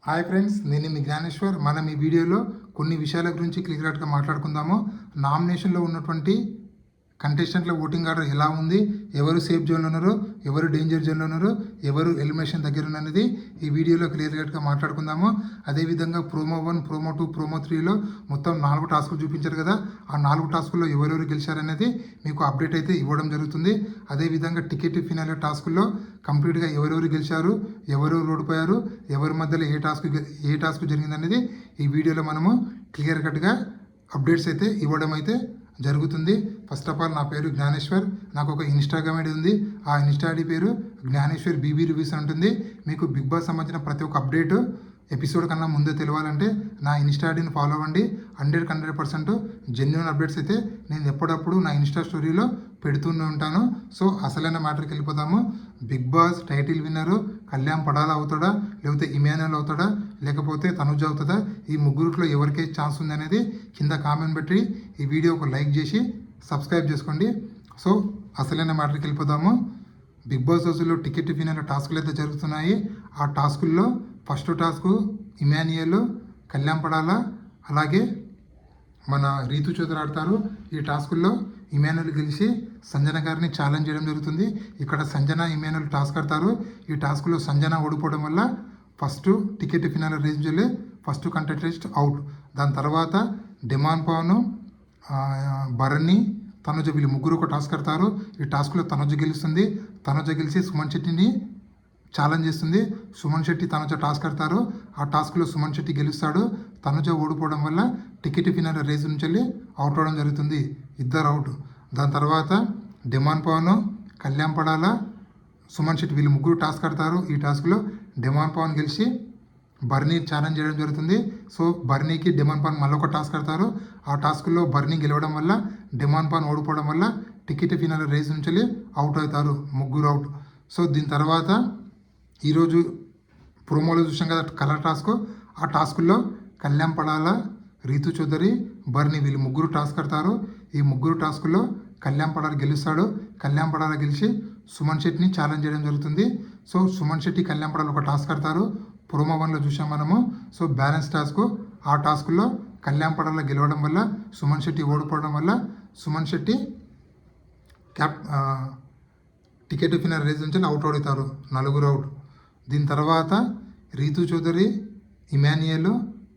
Hi friends, నేను మీ జ్ఞానేశ్వర్. మనం ఈ వీడియోలో కొన్ని విషయాల గురించి క్లియర్గా మాట్లాడుకుందాము. నామినేషన్లో ఉన్నటువంటి కంటెస్టెంట్ల ఓటింగ్ ఆర్డర్ ఎలా ఉంది, ఎవరు సేఫ్ జోన్లో ఉన్నారు, ఎవరు డేంజర్ జోన్లో ఉన్నారు, ఎవరు ఎలిమినేషన్ దగ్గర ఉన్నది ఈ వీడియోలో క్లియర్గా మాట్లాడుకుందాము. అదేవిధంగా ప్రోమో 1, ప్రోమో 2, ప్రోమో 3లో మొత్తం 4 టాస్కులు చూపించారు కదా. ఆ 4 టాస్కుల్లో ఎవరెవరు గెలిచారనేది మీకు అప్డేట్ అయితే ఇవ్వడం జరుగుతుంది. అదేవిధంగా టికెట్ ఫినాలే టాస్కుల్లో కంప్లీట్గా ఎవరెవరు గెలిచారు, ఎవరెవరు ఓడిపోయారు, ఎవరి మధ్యలో ఏ టాస్క్ జరిగిందనేది ఈ వీడియోలో మనము క్లియర్ కట్గా అప్డేట్స్ అయితే ఇవ్వడం అయితే జరుగుతుంది. ఫస్ట్ ఆఫ్ ఆల్ నా పేరు జ్ఞానేశ్వర్. నాకు ఒక ఇన్స్టాగ్రామ్ ఐడి ఉంది. ఆ ఇన్స్టా ఐడి పేరు జ్ఞానేశ్వర్ బీబీ రివ్యూస్ ఉంటుంది. మీకు బిగ్ బాస్ సంబంధించిన ప్రతి ఒక్క అప్డేట్ ఎపిసోడ్ కన్నా ముందే తెలియాలంటే నా ఇన్స్టా ఐడిని ఫాలో అవ్వండి. 100% జెన్యున్ అప్డేట్స్ అయితే నేను ఎప్పుడప్పుడు నా ఇన్స్టా స్టోరీలో పెడుతూనే ఉంటాను. సో అసలైన మ్యాటర్కి వెళ్ళిపోతాము. బిగ్ బాస్ టైటిల్ విన్నరు కళ్యాణ్ పడాలా అవుతాడా, లేకపోతే ఇమాన్యుయల్ అవుతాడా, లేకపోతే తనుజ అవుతుందా, ఈ ముగ్గురిలో ఎవరికే ఛాన్స్ ఉంది అనేది కింద కామెంట్ పెట్టి ఈ వీడియో ఒక లైక్ చేసి సబ్స్క్రైబ్ చేసుకోండి. సో అసలైన మ్యాటర్కి వెళ్ళిపోతాము. బిగ్ బాస్ రోజుల్లో టికెట్ ఫినాల టాస్కులు అయితే జరుగుతున్నాయి. ఆ టాస్కుల్లో ఫస్ట్ టాస్క్ ఇమాన్యుయల్ కళ్యాణ్ పడాలా, అలాగే మన రీతు చౌదరి ఆడతారు. ఈ టాస్కుల్లో ఇమాన్యుయల్ గెలిచి సంజన గారిని ఛాలెంజ్ చేయడం జరుగుతుంది. ఇక్కడ సంజన ఇమాన్యుయల్ టాస్క్ ఆడతారు. ఈ టాస్క్లో సంజన ఓడిపోవడం వల్ల ఫస్ట్ టికెట్ ఫినాల రేంజ్ వెళ్ళి ఫస్ట్ కంటెస్టెంట్ అవుట్. దాని తర్వాత డిమాండ్ పవన్, భరణి, తనుజ వీళ్ళు ముగ్గురు ఒక టాస్క్ ఆడతారు. ఈ టాస్క్లో తనుజ గెలుస్తుంది. తనుజ గెలిచి సుమన్ శెట్టిని ఛాలెంజ్ చేస్తుంది. సుమన్ శెట్టి తనుజ టాస్క్ ఆడతారు. ఆ టాస్క్లో సుమన్ శెట్టి గెలుస్తాడు. తనుజ ఓడిపోవడం వల్ల టికెట్ ఫినాల రేస్ నుంచి వెళ్ళి అవుట్ అవడం జరుగుతుంది. ఇద్దరు అవుట్. దాని తర్వాత డిమాండ్ పవన్, కళ్యాణ్ పడాలా, సుమన్ శెట్టి వీళ్ళు ముగ్గురు టాస్క్ ఆడతారు. ఈ టాస్క్లో డిమాండ్ పవన్ గెలిచి బర్నీ ఛాలెంజ్ చేయడం జరుగుతుంది. సో బర్నీకి డిమాండ్ పవన్ మళ్ళీ ఒక టాస్క్ ఆడతారు. ఆ టాస్క్లో బర్నీ గెలవడం వల్ల డిమాండ్ పవన్ ఓడిపోవడం వల్ల టికెట్ ఫినాల రేస్ నుంచి వెళ్ళి అవుట్ అవుతారు. ముగ్గురు అవుట్. సో దీని తర్వాత ఈరోజు ప్రోమోలో చూసాం కదా కలర్ టాస్క్. ఆ టాస్కుల్లో కళ్యాణ్ పడాలా, రీతు చౌదరి, బర్నీ వీళ్ళు ముగ్గురు టాస్క్ ఆడతారు. ఈ ముగ్గురు టాస్కుల్లో కళ్యాణ్ పడాల గెలుస్తాడు. కళ్యాణ్ పడాల గెలిచి సుమన్ శెట్టిని ఛాలెంజ్ చేయడం జరుగుతుంది. సో సుమన్ శెట్టి, కళ్యాణ్ పడాల ఒక టాస్క్ ఆడతారు. ప్రోమో 1లో చూసాం మనము. So balance task. ఆ టాస్కుల్లో కళ్యాణ్ పడాల గెలవడం వల్ల సుమన్ శెట్టి ఓడిపోవడం వల్ల Suman Shetty ticket finale race నుంచి అవుట్ అవుతారు. 4 అవుట్. దీని తర్వాత రీతు చౌదరి, ఇమాన్యుయల్,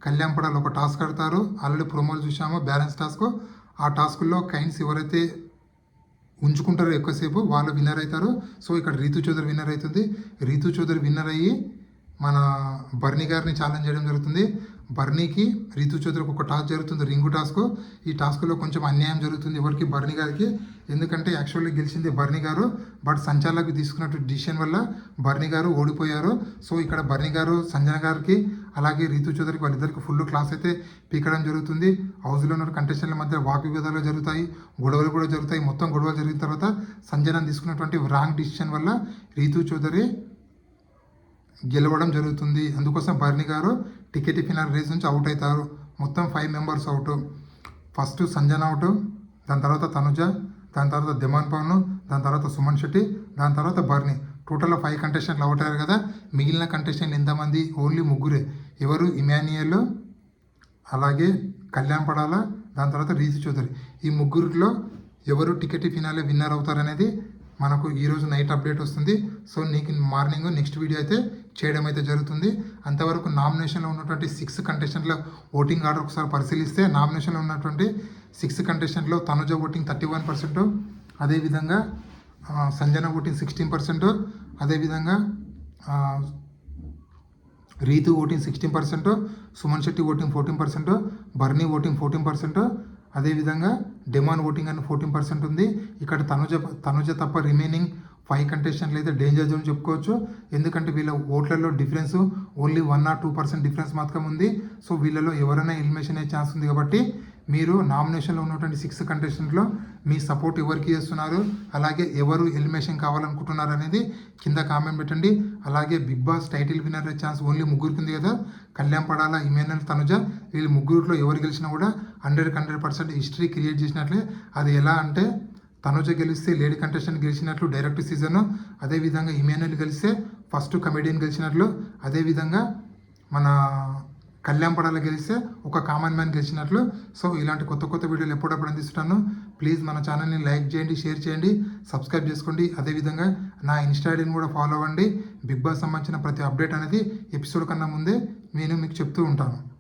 కళ్యాణ్ పడాల ఒక టాస్క్ ఆడతారు. ఆల్రెడీ ప్రోమోలు చూసాము బ్యాలెన్స్ టాస్క్. ఆ టాస్కుల్లో కైన్స్ ఎవరైతే ఉంచుకుంటారో ఎక్కువసేపు వాళ్ళు విన్నర్ అవుతారు. సో ఇక్కడ రీతు చౌదరి విన్నర్ అవుతుంది. రీతు చౌదరి విన్నర్ అయ్యి మన బర్నీ గారిని ఛాలెంజ్ చేయడం జరుగుతుంది. బర్నీకి రీతు చౌదరికి ఒక టాస్క్ జరుగుతుంది, రింగు టాస్క్. ఈ టాస్క్లో కొంచెం అన్యాయం జరుగుతుంది ఎవరికి, బర్నీ గారికి. ఎందుకంటే యాక్చువల్లీ గెలిచింది బర్నీ గారు, బట్ సంచాలకు తీసుకున్నట్టు డిసిషన్ వల్ల బర్నీ గారు ఓడిపోయారు. సో ఇక్కడ బర్నీ గారు సంజన గారికి అలాగే రీతు చౌదరికి వాళ్ళిద్దరికి ఫుల్ క్లాస్ అయితే పీకడం జరుగుతుంది. హౌస్లో ఉన్న కంటెస్టెంట్ల మధ్య వాగ్వివాదాలు జరుగుతాయి, గొడవలు కూడా జరుగుతాయి. మొత్తం గొడవలు జరిగిన తర్వాత సంజన తీసుకున్నటువంటి రాంగ్ డిసిషన్ వల్ల రీతు చౌదరి గెలవడం జరుగుతుంది. అందుకోసం బర్నీ గారు టికెట్ ఫినాల్ రేస్ నుంచి అవుట్ అవుతారు. మొత్తం 5 members out. First Sanjana out, దాని తర్వాత తనుజ, దాని తర్వాత డిమాండ్ పవన్, దాని తర్వాత సుమన్ శెట్టి, దాని తర్వాత బర్నీ. టోటల్ 5 కంటెస్టెంట్లు అవుట్ అయ్యారు కదా. మిగిలిన కంటెస్టెంట్లు ఎంతమంది? ఓన్లీ ముగ్గురే. ఎవరు? ఇమాన్యుయల్, అలాగే కళ్యాణ్ పడాల, దాని తర్వాత రీతు చౌదరి. ఈ ముగ్గురిలో ఎవరు టికెట్ ఫినాలే విన్నర్ అవుతారనేది మనకు ఈరోజు నైట్ అప్డేట్ వస్తుంది. సో నీకు మార్నింగ్ నెక్స్ట్ వీడియో అయితే చేయడం అయితే జరుగుతుంది. అంతవరకు నామినేషన్లో ఉన్నటువంటి 6 కంటెస్టెంట్ల ఓటింగ్ ఆర్డర్ ఒకసారి పరిశీలిస్తే నామినేషన్లో ఉన్నటువంటి 6 కంటెస్టెంట్లో తనుజ ఓటింగ్ 31%, అదేవిధంగా సంజన ఓటింగ్ 16%, అదేవిధంగా రీతు ఓటింగ్ 16%, సుమన్ శెట్టి ఓటింగ్ 14%, బర్నీ ఓటింగ్ 14%, అదేవిధంగా డిమాండ్ ఓటింగ్ అని 14% ఉంది. ఇక్కడ తనుజ తప్ప రిమైనింగ్ 5 కంటెస్టెంట్లు అయితే డేంజర్ జోన్ చెప్పుకోవచ్చు. ఎందుకంటే వీళ్ళ ఓట్లలో డిఫరెన్స్ ఓన్లీ 1 or 2% డిఫరెన్స్ మాత్రం ఉంది. సో వీళ్ళలో ఎవరైనా ఎలిమినేషన్ అయ్యే ఛాన్స్ ఉంది. కాబట్టి మీరు నామినేషన్లో ఉన్నటువంటి 6 కంటెస్టెంట్లో మీ సపోర్ట్ ఎవరికి చేస్తున్నారు, అలాగే ఎవరు ఎలిమినేషన్ కావాలనుకుంటున్నారు అనేది కింద కామెంట్ పెట్టండి. అలాగే Bigg Boss title winner chance only ముగ్గురికి ఉంది కదా, కళ్యాణ్ పడాల, ఇమాన్యుయల్, తనుజ. వీళ్ళు ముగ్గురిలో ఎవరు గెలిచినా కూడా 100% హిస్టరీ క్రియేట్ చేసినట్లే. అది ఎలా అంటే తనుజ గెలిస్తే లేడీ కంటెస్టెంట్ గెలిచినట్లు డైరెక్ట్ సీజన్, అదేవిధంగా ఇమాన్యుయల్ గెలిస్తే ఫస్ట్ కమెడియన్ గెలిచినట్లు, అదేవిధంగా మన కళ్యాణ్ పడాల గెలిస్తే ఒక కామన్ మ్యాన్ గెలిచినట్లు. సో ఇలాంటి కొత్త కొత్త వీడియోలు ఎప్పుడప్పుడు అందిస్తున్నాను. ప్లీజ్ మన ఛానల్ని లైక్ చేయండి, షేర్ చేయండి, సబ్స్క్రైబ్ చేసుకోండి. అదేవిధంగా నా ఇన్స్టా ఐడిని కూడా ఫాలో అవ్వండి. బిగ్ బాస్ సంబంధించిన ప్రతి అప్డేట్ అనేది ఎపిసోడ్ కన్నా ముందే నేను మీకు చెప్తూ ఉంటాను.